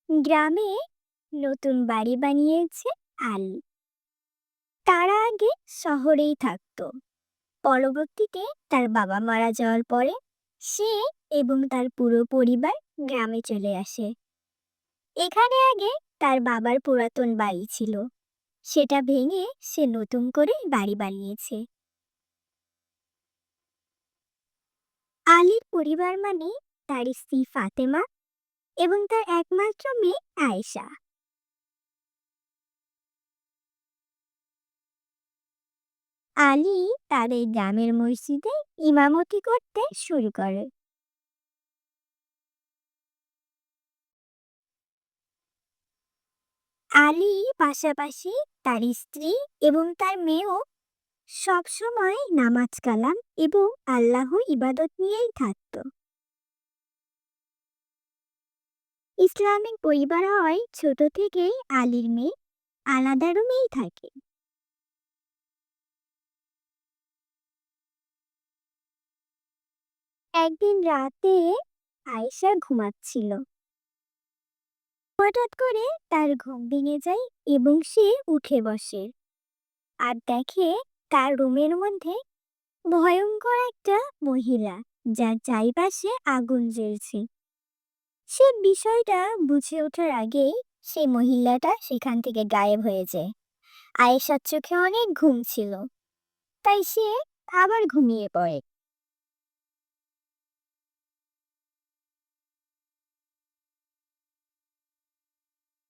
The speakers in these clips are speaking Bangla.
গ্রামে নতুন বাড়ি বানিয়েছে আলী। তারা আগে শহরেই থাকতো। পরবর্তীতে তার বাবা মারা যাওয়ার পরে সে এবং তার পুরো পরিবার গ্রামে চলে আসে। এখানে আগে তার বাবার পুরাতন বাড়ি ছিল, সেটা ভেঙে সে নতুন করে বাড়ি বানিয়েছে। আলীর পরিবার মানে তার স্ত্রী ফাতেমা এবং তার একমাত্র মেয়ে আয়েশা। আলী তাদের গ্রামের মসজিদে ইমামতি করতে শুরু করে। আলী পাশাপাশি তার স্ত্রী এবং তার মেয়েও সবসময় নামাজ কালাম এবং আল্লাহ ইবাদত নিয়েই থাকত। ইসলামিক পরিবার হওয়ায় ছোট থেকেই আলীর মেয়ে আলাদা রুমেই থাকে। একদিন রাতে আয়েশা ঘুমাচ্ছিল। হঠাৎ করে তার ঘুম ভেঙে যায় এবং সে উঠে বসে আর দেখে তার রুমের মধ্যে ভয়ঙ্কর একটা মহিলা, যার চারিপাশে আগুন জ্বলছে। সে বিষয়টা বুঝে ওঠার আগেই সেই মহিলাটা সেখান থেকে গায়েব হয়ে যায়। আয়েশার চোখে অনেক ঘুম ছিল, তাই সে আবার ঘুমিয়ে পড়ে।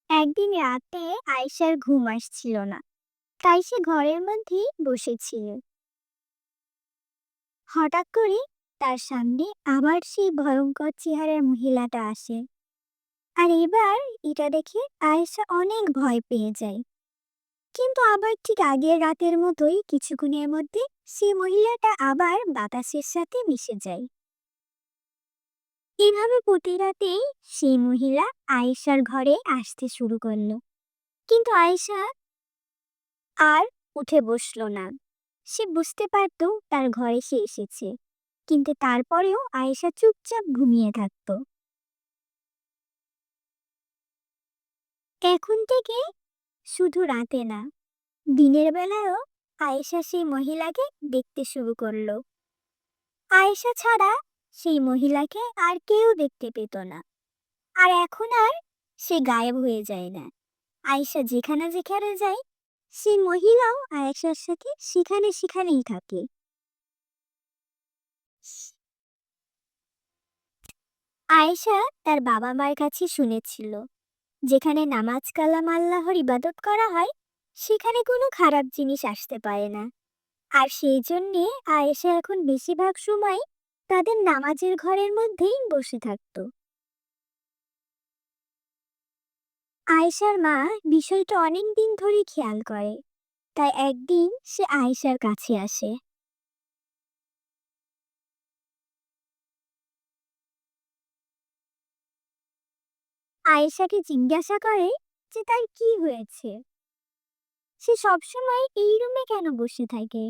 একদিন রাতে আয়েশার ঘুম আসছিল না, তাই সে ঘরের মধ্যেই বসেছিল। হঠাৎ করে তার সামনে আবার সেই ভয়ঙ্কর চেহারার মহিলাটা আসে। আর এবার এটা দেখে আয়েশা অনেক ভয় পেয়ে যায়। কিন্তু আবার ঠিক আগের রাতের মতোই কিছুক্ষণের মধ্যে সেই মহিলাটা আবার বাতাসের সাথে মিশে যায়। এভাবে প্রতি রাতেই সেই মহিলা আয়েশার ঘরে আসতে শুরু করলো। কিন্তু আয়েশা আর উঠে বসলো না। সে বুঝতে পারতো তার ঘরে সে এসেছে, কিন্তু তারপরেও আয়েশা চুপচাপ ঘুমিয়ে থাকতো। এখন থেকে শুধু রাতে না, দিনের বেলায়ও আয়েশা সেই মহিলাকে দেখতে শুরু করলো। আয়েশা ছাড়া সেই মহিলাকে আর কেউ দেখতে পেত না। আর এখন আর সে গায়েব হয়ে যায় না। আয়েশা যেখানে যেখানে যায়, সেই মহিলাও আয়েশার সাথে সেখানে সেখানেই থাকে। আয়েশা তার বাবা মার কাছে শুনেছিল, যেখানে নামাজ কালাম আল্লাহর ইবাদত করা হয়, সেখানে কোনো খারাপ জিনিস আসতে পারে না। আর সেই জন্যে আয়েশা এখন বেশিরভাগ সময় তাদের নামাজের ঘরের মধ্যেই বসে থাকতো। আয়েশার মা বিষয়টা অনেক দিন ধরে খেয়াল করে, তাই একদিন সে আয়েশার কাছে আসে। আয়েশাকে জিজ্ঞাসা করে যে তার কি হয়েছে, সে সবসময় এই রুমে কেন বসে থাকে।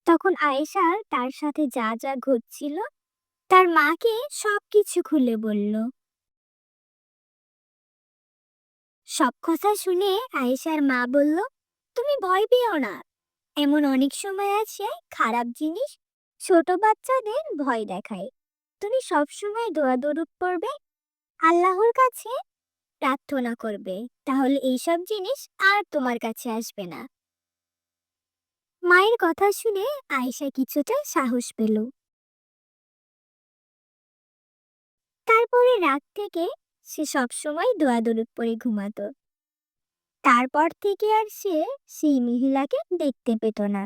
তখন আয়েশা তার সাথে যা যা ঘটছিল তার মাকে সবকিছু খুলে বলল। সব কথা শুনে আয়েশার মা বলল, তুমি ভয় পেও না। এমন অনেক সময় আছে খারাপ জিনিস ছোট বাচ্চাদের ভয় দেখায়। তুমি সবসময় দোয়া দরুদ পড়বে, আল্লাহর কাছে প্রার্থনা করবে, তাহলে এইসব জিনিস আর তোমার কাছে আসবে না। মায়ের কথা শুনে আয়েশা কিছুটা সাহস পেল। তারপরে রাত থেকে সে সবসময় দোয়া দরুদ পড়ে ঘুমাতো। তারপর থেকে আর সে সেই মহিলাকে দেখতে পেত না।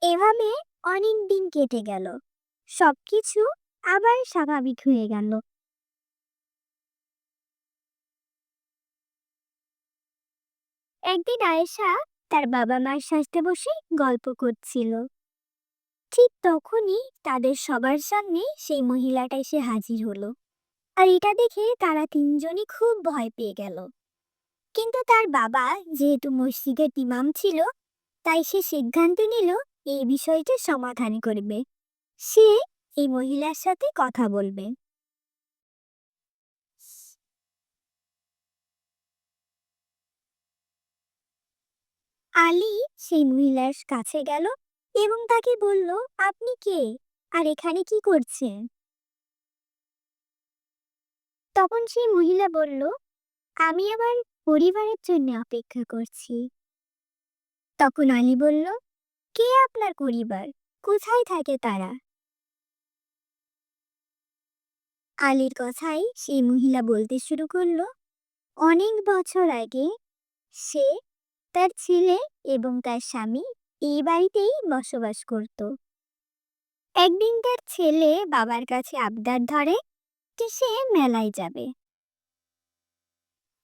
এভাবে অনেক দিন কেটে গেল, সবকিছু আবার স্বাভাবিক হয়ে গেল। একদিন আয়েশা তার বাবা মার সাথে বসে গল্প করছিল। ঠিক তখনই তাদের সবার সামনে সেই মহিলাটা এসে হাজির হলো। আর এটা দেখে তারা তিনজনই খুব ভয় পেয়ে গেল। কিন্তু তার বাবা যেহেতু মসজিদের ইমাম ছিল, তাই সে সিদ্ধান্ত নিল এই বিষয়টা সমাধান করবে। সে এই মহিলার সাথে কথা বলবে। আলী সেই মহিলার কাছে গেল এবং তাকে বলল, আপনি কে, আর এখানে কি করছেন? তখন সেই মহিলা বলল, আমি আমার পরিবারের জন্য অপেক্ষা করছি। তখন আলী বলল, কে আপনার পরিবার, কোথায় থাকে তারা? আলীর কথাই সেই মহিলা বলতে শুরু করলো, অনেক বছর আগে সে, তার ছেলে এবং তার স্বামী এই বাড়িতেই বসবাস করত। একদিন তার ছেলে বাবার কাছে আবদার ধরে যে সে মেলায় যাবে।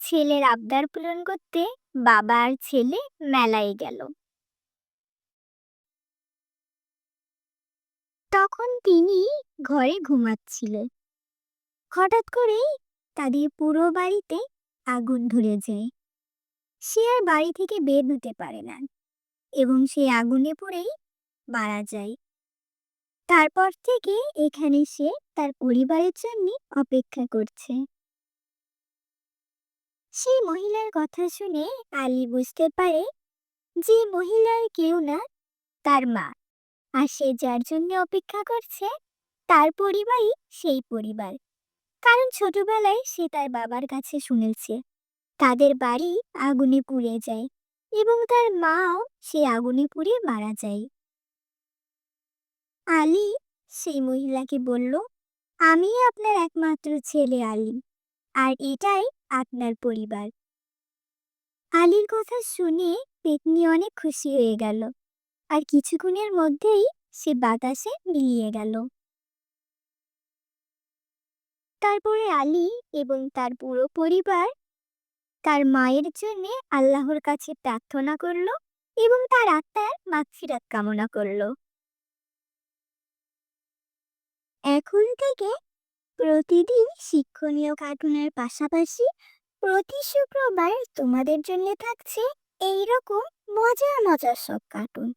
ছেলের আবদার পূরণ করতে বাবা আর ছেলে মেলায় গেল। তখন তিনি ঘরে ঘুমাচ্ছিলেন। হঠাৎ করেই তাদের পুরো বাড়িতে আগুন ধরে যায়। সে আর বাড়ি থেকে বের হতে পারে না এবং সেই আগুনে পড়েই মারা যায়। তারপর থেকে এখানে সে তার পরিবারের জন্য অপেক্ষা করছে। সেই মহিলার কথা শুনে আলী বুঝতে পারে যে মহিলার কেউ না, তার মা। আর সে যার জন্য অপেক্ষা করছে তার পরিবারই সেই পরিবার। কারণ ছোটবেলায় সে তার বাবার কাছে শুনেছে তাদের বাড়ি আগুনে পুড়ে যায় এবং তার মাও সেই আগুনে পুড়ে মারা যায়। আলী সেই মহিলাকে বলল, আমি আপনার একমাত্র ছেলে আলী, আর এটাই আপনার পরিবার। আলীর কথা শুনে পেতনি অনেক খুশি হয়ে গেল, আর কিছুক্ষণের মধ্যেই সে বাতাসে মিলিয়ে গেল। তারপরে আলী এবং তার পুরো পরিবার তার মায়ের জন্য আল্লাহর কাছে প্রার্থনা করলো এবং তার আত্মার মাগফিরাত কামনা করলো। এখন থেকে প্রতিদিন শিক্ষণীয় কার্টুনের পাশাপাশি প্রতি শুক্রবার তোমাদের জন্য থাকছে এইরকম মজার মজার সব কার্টুন।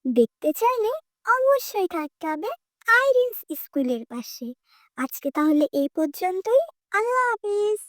দেখতে চাইলে অবশ্যই থাকতে হবে আইরিস স্কুলের পাশে। আজকে তাহলে এই পর্যন্তই। আল্লাহ হাফিজ।